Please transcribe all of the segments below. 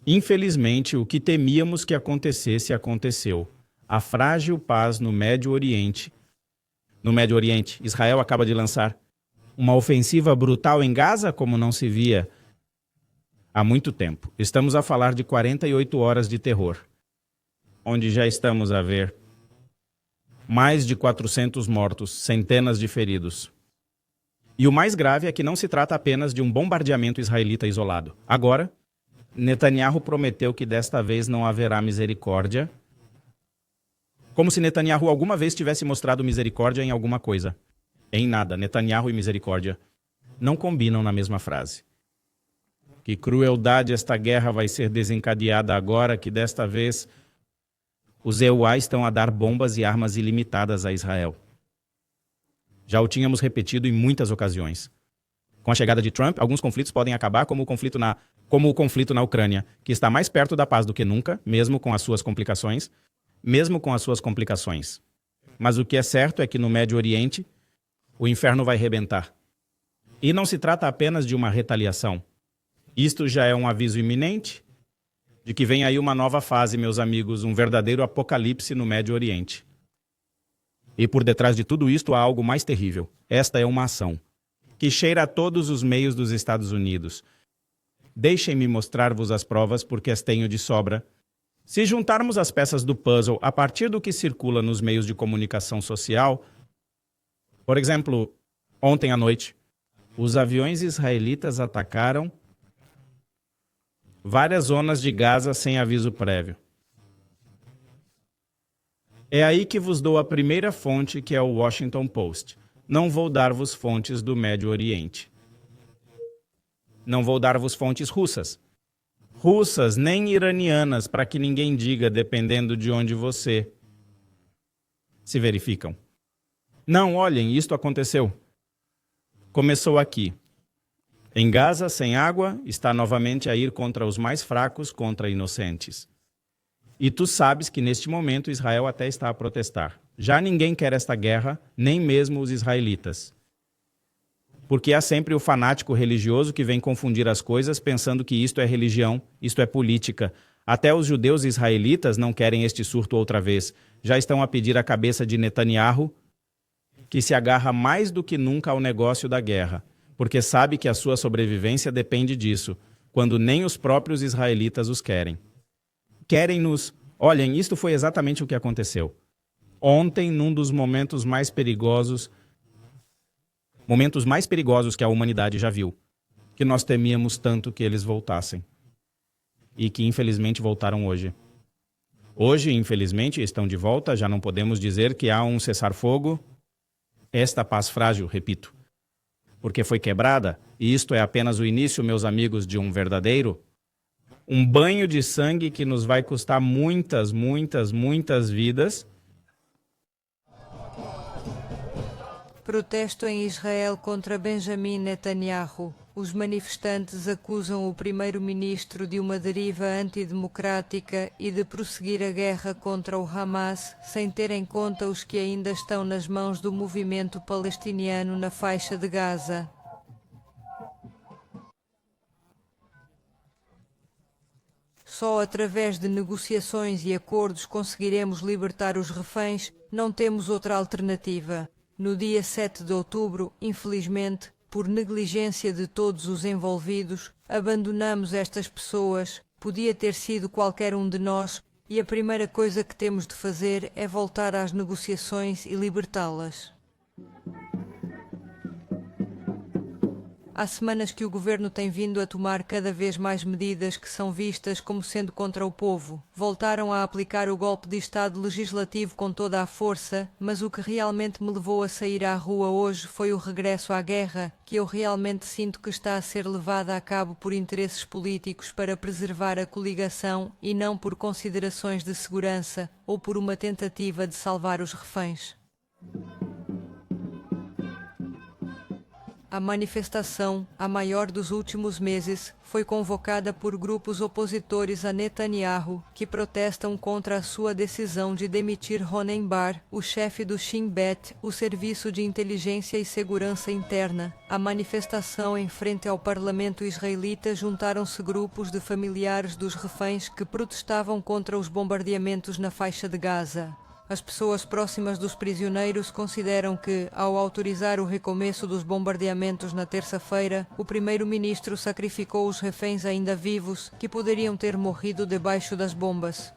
Infelizmente, o que temíamos que acontecesse, aconteceu. A frágil paz no Médio Oriente. No Médio Oriente, Israel acaba de lançar uma ofensiva brutal em Gaza como não se via há muito tempo. Estamos a falar de 48 horas de terror, onde já estamos a ver mais de 400 mortos, centenas de feridos. E o mais grave é que não se trata apenas de um bombardeamento israelita isolado. Agora, Netanyahu prometeu que desta vez não haverá misericórdia, como se Netanyahu alguma vez tivesse mostrado misericórdia em alguma coisa. Em nada, Netanyahu e misericórdia não combinam na mesma frase. Que crueldade esta guerra vai ser desencadeada agora, que desta vez os EUA estão a dar bombas e armas ilimitadas a Israel. Já o tínhamos repetido em muitas ocasiões. Com a chegada de Trump, alguns conflitos podem acabar como o conflito na Ucrânia, que está mais perto da paz do que nunca, mesmo com as suas complicações. Mas o que é certo é que no Médio Oriente, o inferno vai rebentar. E não se trata apenas de uma retaliação. Isto já é um aviso iminente de que vem aí uma nova fase, meus amigos, um verdadeiro apocalipse no Médio Oriente. E por detrás de tudo isto há algo mais terrível. Esta é uma ação que cheira a todos os meios dos Estados Unidos. Deixem-me mostrar-vos as provas, porque as tenho de sobra. Se juntarmos as peças do puzzle a partir do que circula nos meios de comunicação social, por exemplo, ontem à noite, os aviões israelitas atacaram várias zonas de Gaza sem aviso prévio. É aí que vos dou a primeira fonte, que é o Washington Post. Não vou dar-vos fontes do Médio Oriente. Não vou dar-vos fontes russas. Russas, nem iranianas, para que ninguém diga, dependendo de onde você se verificam. Não, olhem, isto aconteceu. Começou aqui. Em Gaza, sem água, está novamente a ir contra os mais fracos, contra inocentes. E tu sabes que neste momento Israel até está a protestar. Já ninguém quer esta guerra, nem mesmo os israelitas. Porque há sempre o fanático religioso que vem confundir as coisas pensando que isto é religião, isto é política. Até os judeus israelitas não querem este surto outra vez. Já estão a pedir a cabeça de Netanyahu, que se agarra mais do que nunca ao negócio da guerra, porque sabe que a sua sobrevivência depende disso, quando nem os próprios israelitas os querem. Querem-nos... Olhem, isto foi exatamente o que aconteceu. Ontem, num dos momentos mais perigosos que a humanidade já viu, que nós temíamos tanto que eles voltassem. E que infelizmente voltaram hoje. Hoje, infelizmente, estão de volta, já não podemos dizer que há um cessar-fogo. Esta paz frágil, repito, porque foi quebrada, e isto é apenas o início, meus amigos, de um verdadeiro, um banho de sangue que nos vai custar muitas, muitas, muitas vidas. Protesto em Israel contra Benjamin Netanyahu. Os manifestantes acusam o primeiro-ministro de uma deriva antidemocrática e de prosseguir a guerra contra o Hamas, sem ter em conta os que ainda estão nas mãos do movimento palestiniano na faixa de Gaza. Só através de negociações e acordos conseguiremos libertar os reféns, não temos outra alternativa. No dia 7 de outubro, infelizmente, por negligência de todos os envolvidos, abandonamos estas pessoas. Podia ter sido qualquer um de nós, e a primeira coisa que temos de fazer é voltar às negociações e libertá-las. Há semanas que o governo tem vindo a tomar cada vez mais medidas que são vistas como sendo contra o povo. Voltaram a aplicar o golpe de Estado legislativo com toda a força, mas o que realmente me levou a sair à rua hoje foi o regresso à guerra, que eu realmente sinto que está a ser levada a cabo por interesses políticos para preservar a coligação e não por considerações de segurança ou por uma tentativa de salvar os reféns. A manifestação, a maior dos últimos meses, foi convocada por grupos opositores a Netanyahu, que protestam contra a sua decisão de demitir Ronen Bar, o chefe do Shin Bet, o Serviço de Inteligência e Segurança Interna. A manifestação em frente ao parlamento israelita juntaram-se grupos de familiares dos reféns que protestavam contra os bombardeamentos na faixa de Gaza. As pessoas próximas dos prisioneiros consideram que, ao autorizar o recomeço dos bombardeamentos na terça-feira, o primeiro-ministro sacrificou os reféns ainda vivos, que poderiam ter morrido debaixo das bombas.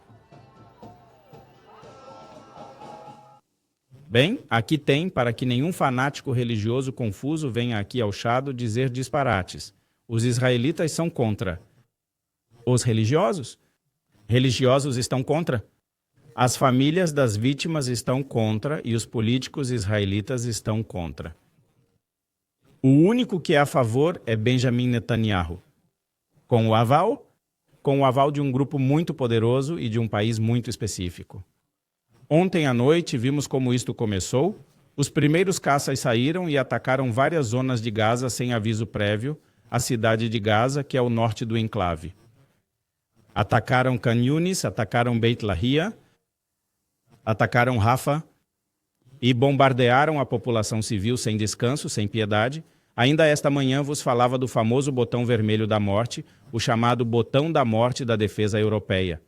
Bem, aqui tem para que nenhum fanático religioso confuso venha aqui ao chado dizer disparates. Os israelitas são contra. Os religiosos? Religiosos estão contra? As famílias das vítimas estão contra e os políticos israelitas estão contra. O único que é a favor é Benjamin Netanyahu. Com o aval? Com o aval de um grupo muito poderoso e de um país muito específico. Ontem à noite vimos como isto começou. Os primeiros caças saíram e atacaram várias zonas de Gaza sem aviso prévio, a cidade de Gaza, que é o norte do enclave. Atacaram Khan Yunis, atacaram Beit Lahia, atacaram Rafah e bombardearam a população civil sem descanso, sem piedade. Ainda esta manhã vos falava do famoso botão vermelho da morte, o chamado botão da morte da defesa europeia.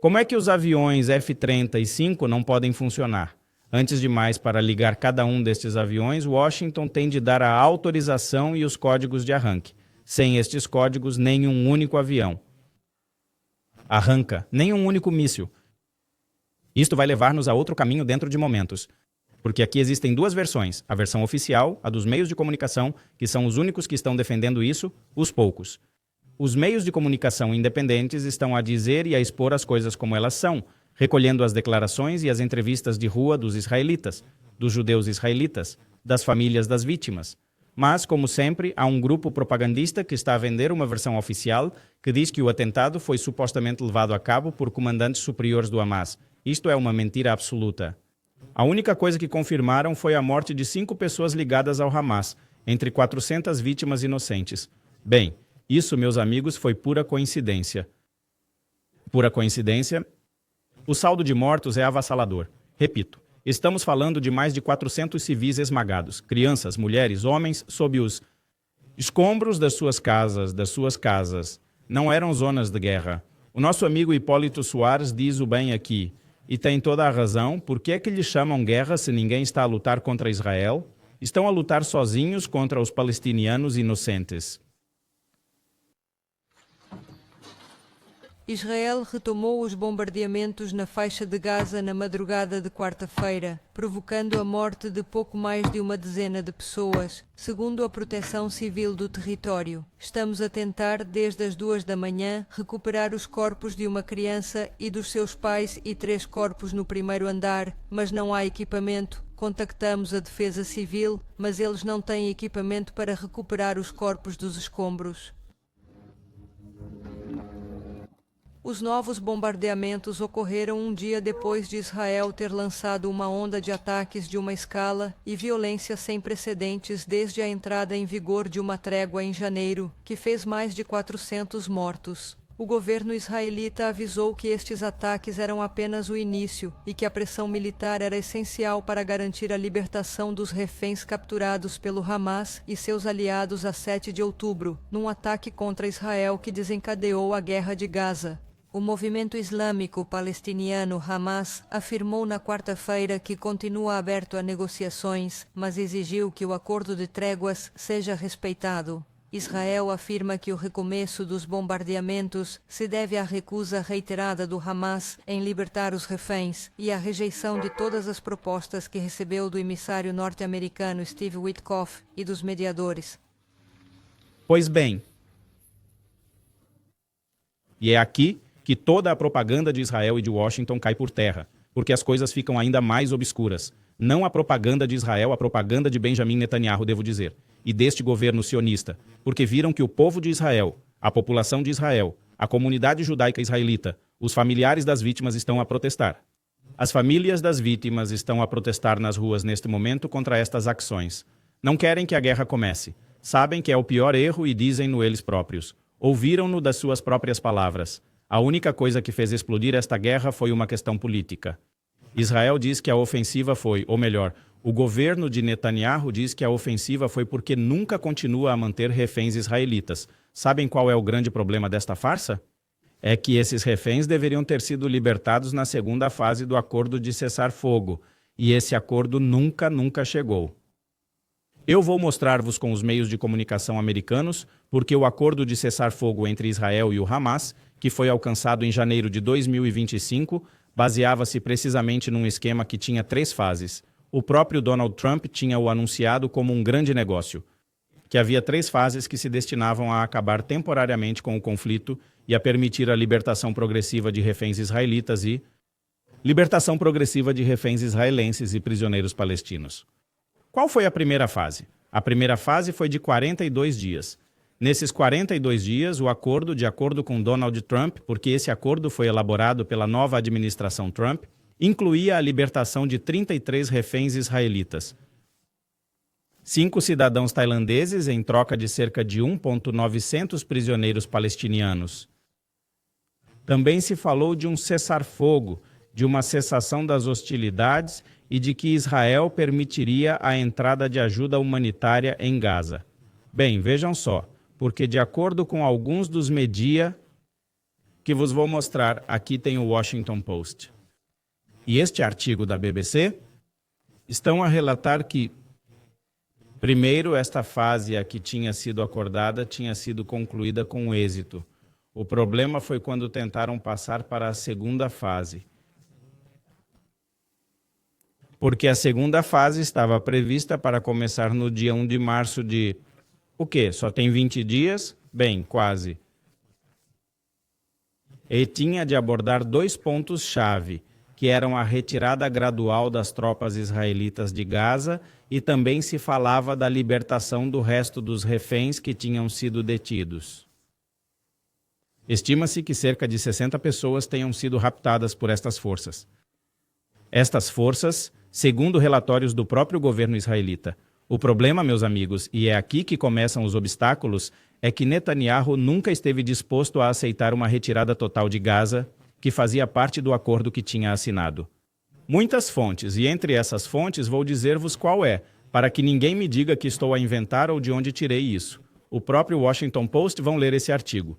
Como é que os aviões F-35 não podem funcionar? Antes de mais, para ligar cada um destes aviões, Washington tem de dar a autorização e os códigos de arranque. Sem estes códigos, nem um único avião arranca, nem um único míssil. Isto vai levar-nos a outro caminho dentro de momentos. Porque aqui existem duas versões. A versão oficial, a dos meios de comunicação, que são os únicos que estão defendendo isso, os poucos. Os meios de comunicação independentes estão a dizer e a expor as coisas como elas são, recolhendo as declarações e as entrevistas de rua dos israelitas, dos judeus israelitas, das famílias das vítimas. Mas, como sempre, há um grupo propagandista que está a vender uma versão oficial que diz que o atentado foi supostamente levado a cabo por comandantes superiores do Hamas. Isto é uma mentira absoluta. A única coisa que confirmaram foi a morte de 5 pessoas ligadas ao Hamas, entre 400 vítimas inocentes. Bem, isso, meus amigos, foi pura coincidência. Pura coincidência? O saldo de mortos é avassalador. Repito, estamos falando de mais de 400 civis esmagados, crianças, mulheres, homens, sob os escombros das suas casas. Não eram zonas de guerra. O nosso amigo Hipólito Soares diz o bem aqui. E tem toda a razão. Por que é que lhes chamam guerra se ninguém está a lutar contra Israel? Estão a lutar sozinhos contra os palestinianos inocentes. Israel retomou os bombardeamentos na faixa de Gaza na madrugada de quarta-feira, provocando a morte de pouco mais de uma dezena de pessoas, segundo a Proteção Civil do território. Estamos a tentar, desde as 2 da manhã, recuperar os corpos de uma criança e dos seus pais e 3 corpos no primeiro andar, mas não há equipamento. Contactamos a Defesa Civil, mas eles não têm equipamento para recuperar os corpos dos escombros. Os novos bombardeamentos ocorreram um dia depois de Israel ter lançado uma onda de ataques de uma escala e violência sem precedentes desde a entrada em vigor de uma trégua em janeiro, que fez mais de 400 mortos. O governo israelita avisou que estes ataques eram apenas o início e que a pressão militar era essencial para garantir a libertação dos reféns capturados pelo Hamas e seus aliados a 7 de outubro, num ataque contra Israel que desencadeou a Guerra de Gaza. O movimento islâmico palestiniano Hamas afirmou na quarta-feira que continua aberto a negociações, mas exigiu que o acordo de tréguas seja respeitado. Israel afirma que o recomeço dos bombardeamentos se deve à recusa reiterada do Hamas em libertar os reféns e à rejeição de todas as propostas que recebeu do emissário norte-americano Steve Witkoff e dos mediadores. Pois bem, e é aqui que toda a propaganda de Israel e de Washington cai por terra, porque as coisas ficam ainda mais obscuras. Não a propaganda de Israel, a propaganda de Benjamin Netanyahu, devo dizer, e deste governo sionista, porque viram que o povo de Israel, a população de Israel, a comunidade judaica israelita, os familiares das vítimas estão a protestar. As famílias das vítimas estão a protestar nas ruas neste momento contra estas ações. Não querem que a guerra comece. Sabem que é o pior erro e dizem-no eles próprios. Ouviram-no das suas próprias palavras. A única coisa que fez explodir esta guerra foi uma questão política. Israel diz que a ofensiva foi, ou melhor, o governo de Netanyahu diz que a ofensiva foi porque nunca continua a manter reféns israelitas. Sabem qual é o grande problema desta farsa? É que esses reféns deveriam ter sido libertados na segunda fase do acordo de cessar-fogo, e esse acordo nunca chegou. Eu vou mostrar-vos com os meios de comunicação americanos porque o acordo de cessar-fogo entre Israel e o Hamas, que foi alcançado em janeiro de 2025, baseava-se precisamente num esquema que tinha 3 fases. O próprio Donald Trump tinha-o anunciado como um grande negócio, que havia 3 fases que se destinavam a acabar temporariamente com o conflito e a permitir a libertação progressiva de reféns israelitas e libertação progressiva de reféns israelenses e prisioneiros palestinos. Qual foi a primeira fase? A primeira fase foi de 42 dias. Nesses 42 dias, o acordo, de acordo com Donald Trump, porque esse acordo foi elaborado pela nova administração Trump, incluía a libertação de 33 reféns israelitas. 5 cidadãos tailandeses em troca de cerca de 1.900 prisioneiros palestinianos. Também se falou de um cessar-fogo, de uma cessação das hostilidades e de que Israel permitiria a entrada de ajuda humanitária em Gaza. Bem, vejam só, porque de acordo com alguns dos media que vos vou mostrar, aqui tem o Washington Post. E este artigo da BBC estão a relatar que, primeiro, esta fase a que tinha sido acordada tinha sido concluída com êxito. O problema foi quando tentaram passar para a segunda fase. Porque a segunda fase estava prevista para começar no dia 1 de março de... O quê? Só tem 20 dias? Bem, quase. E tinha de abordar 2 pontos-chave, que eram a retirada gradual das tropas israelitas de Gaza e também se falava da libertação do resto dos reféns que tinham sido detidos. Estima-se que cerca de 60 pessoas tenham sido raptadas por estas forças. Estas forças, segundo relatórios do próprio governo israelita. O problema, meus amigos, e é aqui que começam os obstáculos, é que Netanyahu nunca esteve disposto a aceitar uma retirada total de Gaza, que fazia parte do acordo que tinha assinado. Muitas fontes, e entre essas fontes vou dizer-vos qual é, para que ninguém me diga que estou a inventar ou de onde tirei isso. O próprio Washington Post vão ler esse artigo.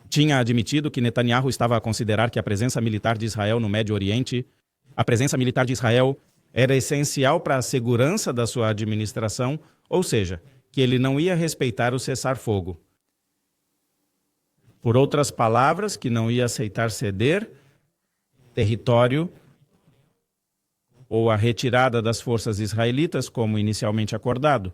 Tinha admitido que Netanyahu estava a considerar que a presença militar de Israel no Médio Oriente, a presença militar de Israel era essencial para a segurança da sua administração, ou seja, que ele não ia respeitar o cessar-fogo. Por outras palavras, que não ia aceitar ceder território ou a retirada das forças israelitas, como inicialmente acordado.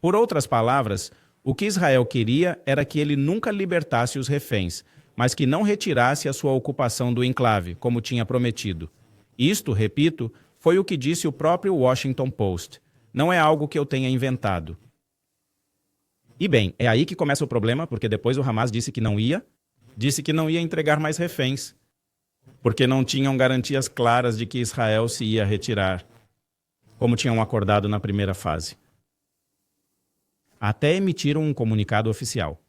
Por outras palavras, o que Israel queria era que ele nunca libertasse os reféns, mas que não retirasse a sua ocupação do enclave, como tinha prometido. Isto, repito, foi o que disse o próprio Washington Post. Não é algo que eu tenha inventado. E bem, é aí que começa o problema, porque depois o Hamas disse que não ia entregar mais reféns, porque não tinham garantias claras de que Israel se ia retirar, como tinham acordado na primeira fase. Até emitiram um comunicado oficial.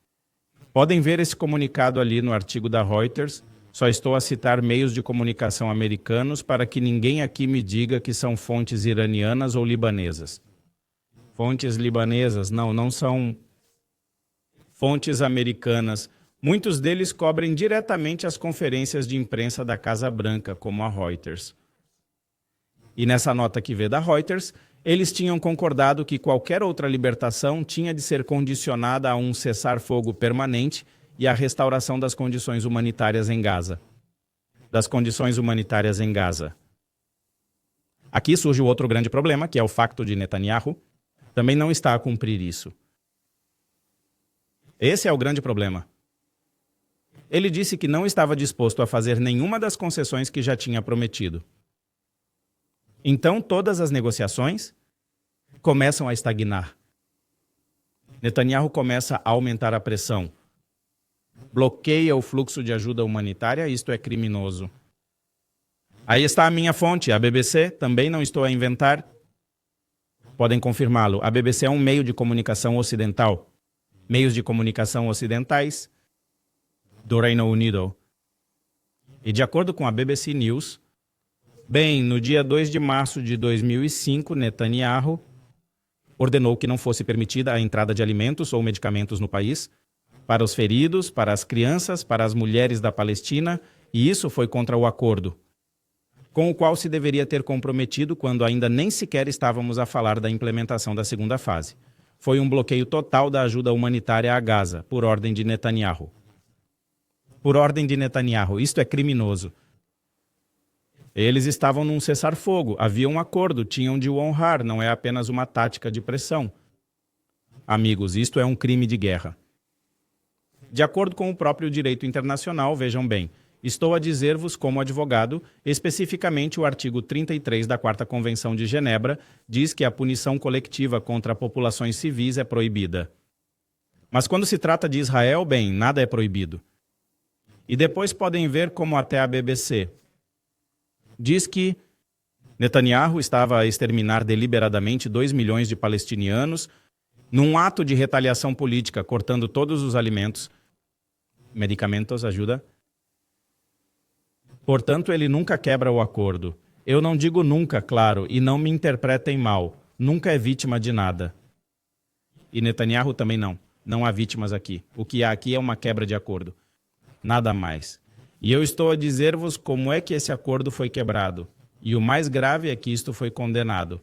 Podem ver esse comunicado ali no artigo da Reuters. Só estou a citar meios de comunicação americanos para que ninguém aqui me diga que são fontes iranianas ou libanesas. Fontes libanesas, não são fontes americanas. Muitos deles cobrem diretamente as conferências de imprensa da Casa Branca, como a Reuters. E nessa nota que vê da Reuters, eles tinham concordado que qualquer outra libertação tinha de ser condicionada a um cessar-fogo permanente e a restauração das condições humanitárias em Gaza. Aqui surge o outro grande problema, que é o facto de Netanyahu também não está a cumprir isso. Esse é o grande problema. Ele disse que não estava disposto a fazer nenhuma das concessões que já tinha prometido. Então, todas as negociações começam a estagnar. Netanyahu começa a aumentar a pressão. Bloqueia o fluxo de ajuda humanitária, isto é criminoso. Aí está a minha fonte, a BBC, também não estou a inventar. Podem confirmá-lo. A BBC é um meio de comunicação ocidental. Meios de comunicação ocidentais do Reino Unido. E de acordo com a BBC News, no dia 2 de março de 2005, Netanyahu ordenou que não fosse permitida a entrada de alimentos ou medicamentos no país para os feridos, para as crianças, para as mulheres da Palestina, e isso foi contra o acordo, com o qual se deveria ter comprometido quando ainda nem sequer estávamos a falar da implementação da segunda fase. Foi um bloqueio total da ajuda humanitária a Gaza, por ordem de Netanyahu. Por ordem de Netanyahu, isto é criminoso. Eles estavam num cessar-fogo, havia um acordo, tinham de o honrar, não é apenas uma tática de pressão. Amigos, isto é um crime de guerra. De acordo com o próprio direito internacional, vejam bem, estou a dizer-vos como advogado, especificamente o artigo 33 da 4ª Convenção de Genebra diz que a punição coletiva contra populações civis é proibida. Mas quando se trata de Israel, nada é proibido. E depois podem ver como até a BBC diz que Netanyahu estava a exterminar deliberadamente 2 milhões de palestinianos num ato de retaliação política, cortando todos os alimentos, medicamentos, ajuda. Portanto, ele nunca quebra o acordo. Eu não digo nunca, claro, e não me interpretem mal. Nunca é vítima de nada. E Netanyahu também não. Não há vítimas aqui. O que há aqui é uma quebra de acordo. Nada mais. E eu estou a dizer-vos como é que esse acordo foi quebrado. E o mais grave é que isto foi condenado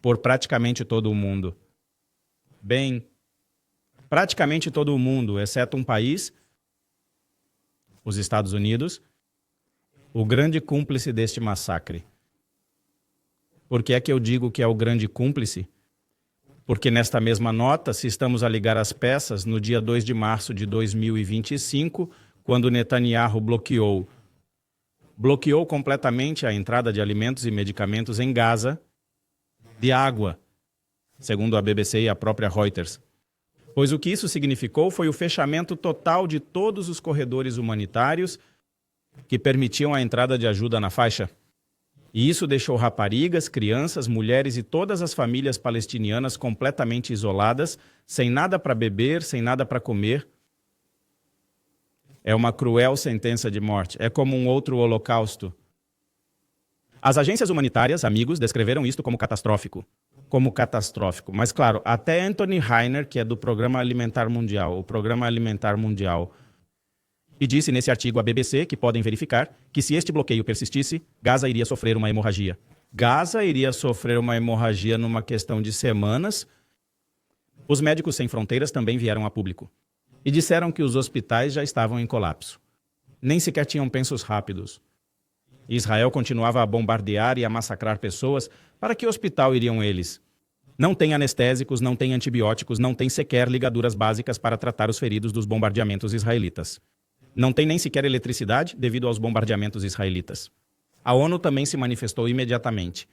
por praticamente todo o mundo. Praticamente todo o mundo, exceto um país, os Estados Unidos, o grande cúmplice deste massacre. Por que é que eu digo que é o grande cúmplice? Porque nesta mesma nota, se estamos a ligar as peças, no dia 2 de março de 2025, quando Netanyahu bloqueou completamente a entrada de alimentos e medicamentos em Gaza, de água, segundo a BBC e a própria Reuters. Pois o que isso significou foi o fechamento total de todos os corredores humanitários que permitiam a entrada de ajuda na faixa. E isso deixou raparigas, crianças, mulheres e todas as famílias palestinianas completamente isoladas, sem nada para beber, sem nada para comer. É uma cruel sentença de morte. É como um outro holocausto. As agências humanitárias, amigos, descreveram isto como catastrófico. Mas, claro, até Anthony Reiner, que é do Programa Alimentar Mundial, e disse nesse artigo à BBC, que podem verificar, que se este bloqueio persistisse, Gaza iria sofrer uma hemorragia. Gaza iria sofrer uma hemorragia numa questão de semanas. Os Médicos Sem Fronteiras também vieram a público e disseram que os hospitais já estavam em colapso. Nem sequer tinham pensos rápidos. Israel continuava a bombardear e a massacrar pessoas. Para que hospital iriam eles? Não tem anestésicos, não tem antibióticos, não tem sequer ligaduras básicas para tratar os feridos dos bombardeamentos israelitas. Não tem nem sequer eletricidade devido aos bombardeamentos israelitas. A ONU também se manifestou imediatamente.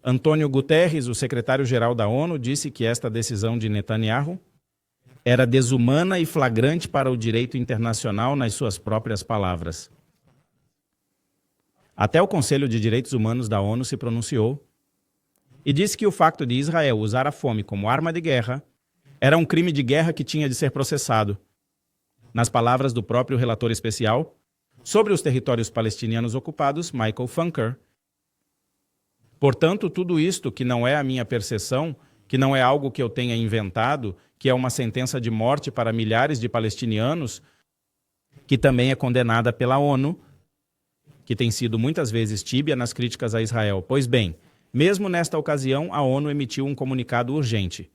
Antônio Guterres, o secretário-geral da ONU, disse que esta decisão de Netanyahu era desumana e flagrante para o direito internacional, nas suas próprias palavras. Até o Conselho de Direitos Humanos da ONU se pronunciou e disse que o facto de Israel usar a fome como arma de guerra era um crime de guerra que tinha de ser processado. Nas palavras do próprio relator especial sobre os territórios palestinianos ocupados, Michael Funker. Portanto, tudo isto que não é a minha percepção, que não é algo que eu tenha inventado, que é uma sentença de morte para milhares de palestinianos, que também é condenada pela ONU, que tem sido muitas vezes tíbia nas críticas a Israel. Pois bem, mesmo nesta ocasião, a ONU emitiu um comunicado urgente.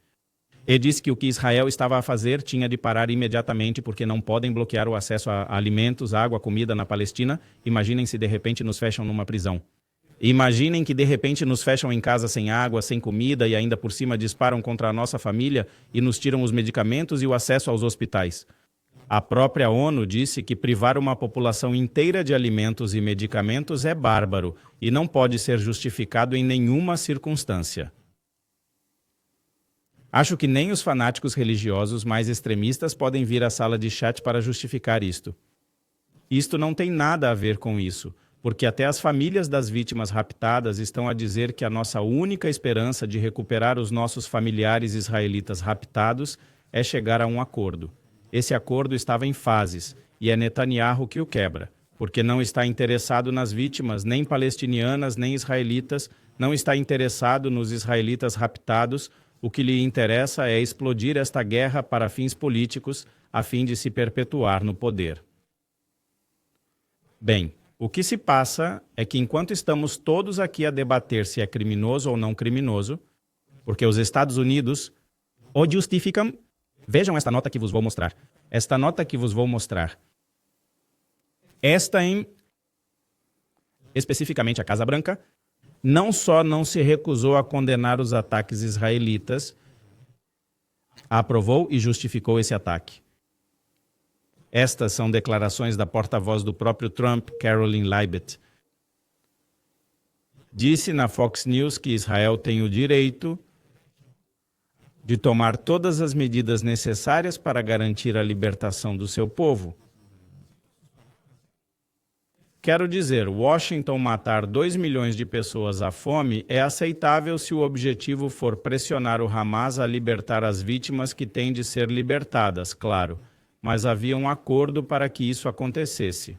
E disse que o que Israel estava a fazer tinha de parar imediatamente, porque não podem bloquear o acesso a alimentos, água, comida na Palestina. Imaginem se de repente nos fecham numa prisão. Imaginem que de repente nos fecham em casa sem água, sem comida e ainda por cima disparam contra a nossa família e nos tiram os medicamentos e o acesso aos hospitais. A própria ONU disse que privar uma população inteira de alimentos e medicamentos é bárbaro e não pode ser justificado em nenhuma circunstância. Acho que nem os fanáticos religiosos mais extremistas podem vir à sala de chat para justificar isto. Isto não tem nada a ver com isso, porque até as famílias das vítimas raptadas estão a dizer que a nossa única esperança de recuperar os nossos familiares israelitas raptados é chegar a um acordo. Esse acordo estava em fases, e é Netanyahu que o quebra, porque não está interessado nas vítimas, nem palestinianas, nem israelitas, não está interessado nos israelitas raptados. O que lhe interessa é explodir esta guerra para fins políticos, a fim de se perpetuar no poder. Bem, o que se passa é que enquanto estamos todos aqui a debater se é criminoso ou não criminoso, porque os Estados Unidos o justificam, vejam esta nota que vos vou mostrar. Esta nota que vos vou mostrar. Esta especificamente a Casa Branca, não só não se recusou a condenar os ataques israelitas, aprovou e justificou esse ataque. Estas são declarações da porta-voz do próprio Trump, Caroline Leavitt. Disse na Fox News que Israel tem o direito de tomar todas as medidas necessárias para garantir a libertação do seu povo. Quero dizer, Washington matar 2 milhões de pessoas à fome é aceitável se o objetivo for pressionar o Hamas a libertar as vítimas que têm de ser libertadas, claro. Mas havia um acordo para que isso acontecesse.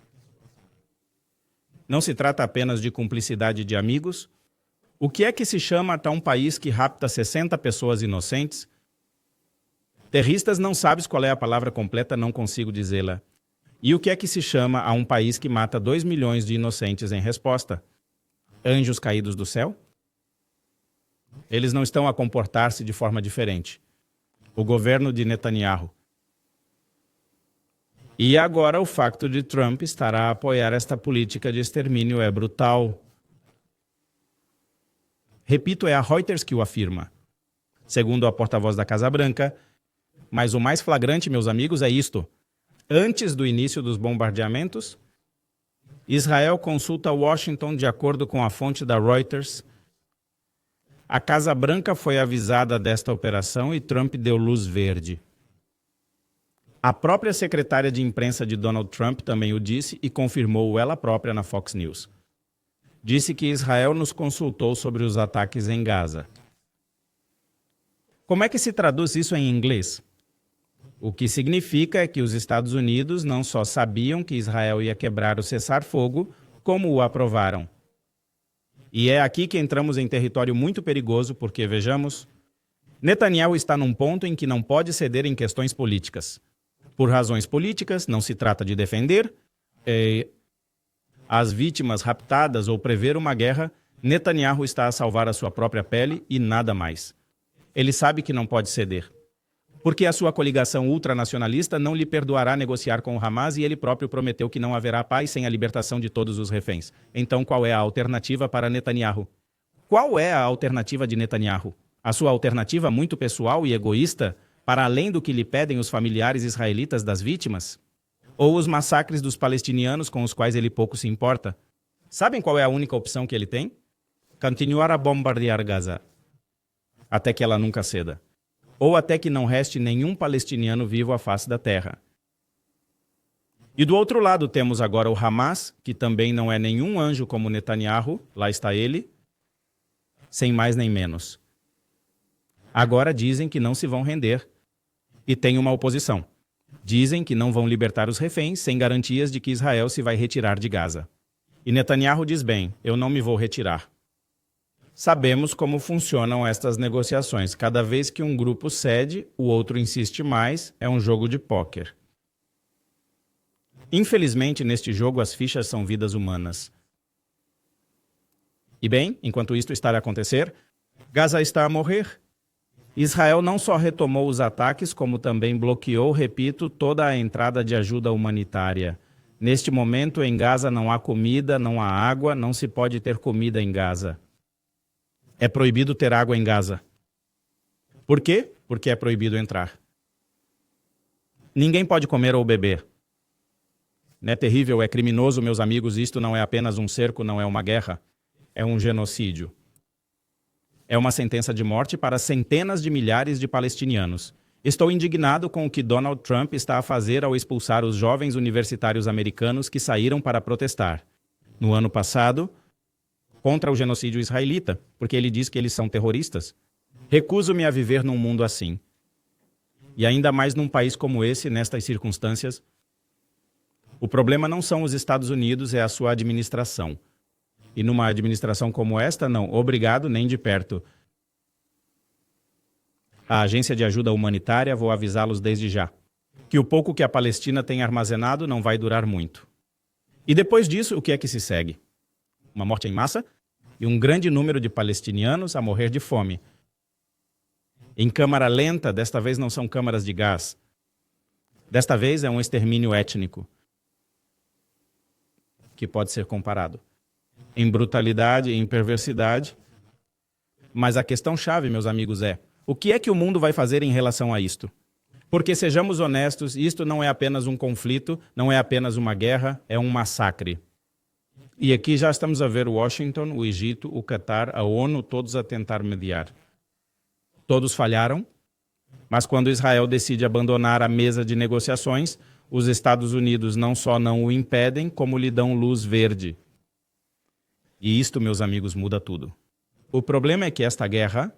Não se trata apenas de cumplicidade de amigos? O que é que se chama até um país que rapta 60 pessoas inocentes? Terristas, não sabes qual é a palavra completa, não consigo dizê-la. E o que é que se chama a um país que mata 2 milhões de inocentes em resposta? Anjos caídos do céu? Eles não estão a comportar-se de forma diferente. O governo de Netanyahu. E agora o facto de Trump estar a apoiar esta política de extermínio é brutal. Repito, é a Reuters que o afirma. Segundo a porta-voz da Casa Branca, mas o mais flagrante, meus amigos, é isto. Antes do início dos bombardeamentos, Israel consulta Washington de acordo com a fonte da Reuters. A Casa Branca foi avisada desta operação e Trump deu luz verde. A própria secretária de imprensa de Donald Trump também o disse e confirmou ela própria na Fox News. Disse que Israel nos consultou sobre os ataques em Gaza. Como é que se traduz isso em inglês? O que significa é que os Estados Unidos não só sabiam que Israel ia quebrar o cessar-fogo, como o aprovaram. E é aqui que entramos em território muito perigoso, porque, vejamos, Netanyahu está num ponto em que não pode ceder em questões políticas. Por razões políticas, não se trata de defender as vítimas raptadas ou prever uma guerra. Netanyahu está a salvar a sua própria pele e nada mais. Ele sabe que não pode ceder, porque a sua coligação ultranacionalista não lhe perdoará negociar com o Hamas e ele próprio prometeu que não haverá paz sem a libertação de todos os reféns. Então, qual é a alternativa para Netanyahu? Qual é a alternativa de Netanyahu? A sua alternativa muito pessoal e egoísta, para além do que lhe pedem os familiares israelitas das vítimas? Ou os massacres dos palestinianos com os quais ele pouco se importa? Sabem qual é a única opção que ele tem? Continuar a bombardear Gaza, até que ela nunca ceda. Ou até que não reste nenhum palestiniano vivo à face da terra. E do outro lado temos agora o Hamas, que também não é nenhum anjo como Netanyahu, lá está ele, sem mais nem menos. Agora dizem que não se vão render. E tem uma oposição. Dizem que não vão libertar os reféns sem garantias de que Israel se vai retirar de Gaza. E Netanyahu diz bem, eu não me vou retirar. Sabemos como funcionam estas negociações. Cada vez que um grupo cede, o outro insiste mais, é um jogo de pôquer. Infelizmente, neste jogo, as fichas são vidas humanas. E bem, enquanto isto está a acontecer, Gaza está a morrer. Israel não só retomou os ataques, como também bloqueou, repito, toda a entrada de ajuda humanitária. Neste momento, em Gaza não há comida, não há água, não se pode ter comida em Gaza. É proibido ter água em Gaza. Por quê? Porque é proibido entrar. Ninguém pode comer ou beber. Não é terrível, é criminoso, meus amigos, isto não é apenas um cerco, não é uma guerra, é um genocídio. É uma sentença de morte para centenas de milhares de palestinianos. Estou indignado com o que Donald Trump está a fazer ao expulsar os jovens universitários americanos que saíram para protestar. no ano passado, contra o genocídio israelita, porque ele diz que eles são terroristas. Recuso-me a viver num mundo assim. E ainda mais num país como esse, nestas circunstâncias. O problema não são os Estados Unidos, é a sua administração. E numa administração como esta, não, obrigado, nem de perto. A Agência de Ajuda Humanitária, vou avisá-los desde já, que o pouco que a Palestina tem armazenado não vai durar muito. E depois disso, o que é que se segue? Uma morte em massa e um grande número de palestinianos a morrer de fome. Em câmara lenta, desta vez não são câmaras de gás. Desta vez é um extermínio étnico, que pode ser comparado em brutalidade e em perversidade. Mas a questão-chave, meus amigos, é: o que é que o mundo vai fazer em relação a isto? Porque, sejamos honestos, isto não é apenas um conflito, não é apenas uma guerra, é um massacre. E aqui já estamos a ver Washington, o Egito, o Catar, a ONU, todos a tentar mediar. Todos falharam, mas quando Israel decide abandonar a mesa de negociações, os Estados Unidos não só não o impedem, como lhe dão luz verde. E isto, meus amigos, muda tudo. O problema é que esta guerra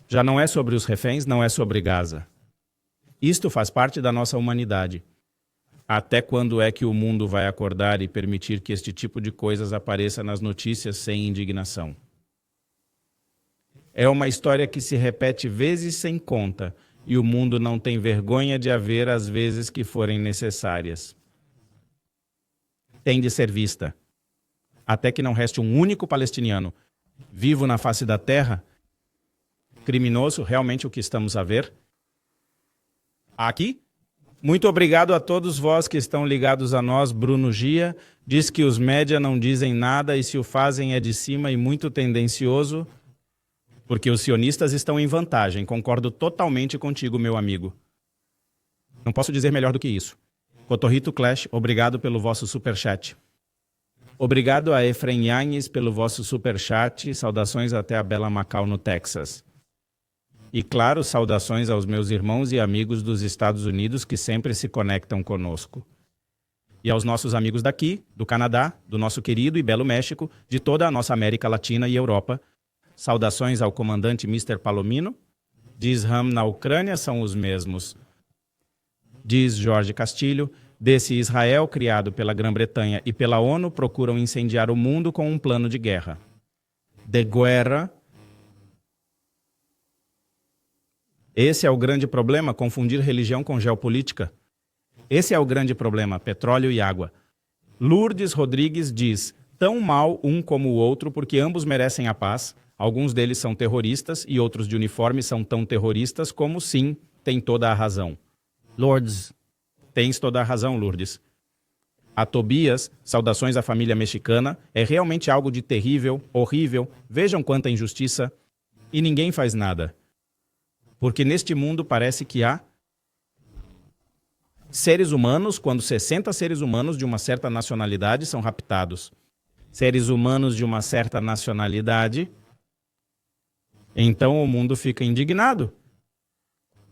já não é sobre os reféns, não é sobre Gaza. Isto faz parte da nossa humanidade. Até quando é que o mundo vai acordar e permitir que este tipo de coisas apareça nas notícias sem indignação? É uma história que se repete vezes sem conta, e o mundo não tem vergonha de a ver as vezes que forem necessárias. Tem de ser vista. Até que não reste um único palestiniano vivo na face da terra. Criminoso, realmente o que estamos a ver aqui. Muito obrigado a todos vós que estão ligados a nós. Bruno Gia diz que os média não dizem nada e se o fazem é de cima e muito tendencioso, porque os sionistas estão em vantagem. Concordo totalmente contigo, meu amigo. Não posso dizer melhor do que isso. Cotorrito Clash, obrigado pelo vosso superchat. Obrigado a Efraim Yannis pelo vosso superchat. Saudações até a bela Macau, no Texas. E, claro, saudações aos meus irmãos e amigos dos Estados Unidos que sempre se conectam conosco. E aos nossos amigos daqui, do Canadá, do nosso querido e belo México, de toda a nossa América Latina e Europa. Saudações ao comandante Mr. Palomino. Diz Ram na Ucrânia são os mesmos. Diz Jorge Castilho, desse Israel criado pela Grã-Bretanha e pela ONU procuram incendiar o mundo com um plano de guerra. De guerra. Esse é o grande problema, confundir religião com geopolítica. Esse é o grande problema, petróleo e água. Lourdes Rodrigues diz, tão mal um como o outro porque ambos merecem a paz. Alguns deles são terroristas e outros de uniforme são tão terroristas como sim, tem toda a razão. Lourdes, tens toda a razão, Lourdes. A Tobias, saudações à família mexicana, é realmente algo de terrível, horrível, vejam quanta injustiça, e ninguém faz nada. Porque neste mundo parece que há seres humanos, quando 60 seres humanos de uma certa nacionalidade são raptados. Seres humanos de uma certa nacionalidade, então o mundo fica indignado.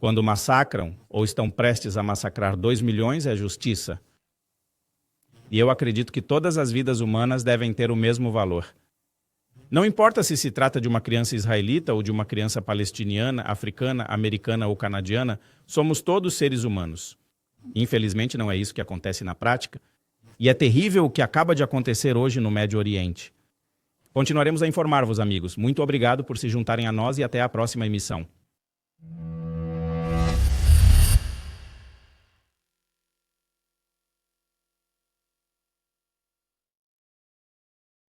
Quando massacram ou estão prestes a massacrar 2 milhões, é justiça. E eu acredito que todas as vidas humanas devem ter o mesmo valor. Não importa se trata de uma criança israelita ou de uma criança palestiniana, africana, americana ou canadiana, somos todos seres humanos. Infelizmente não é isso que acontece na prática. E é terrível o que acaba de acontecer hoje no Médio Oriente. Continuaremos a informar-vos, amigos. Muito obrigado por se juntarem a nós e até a próxima emissão.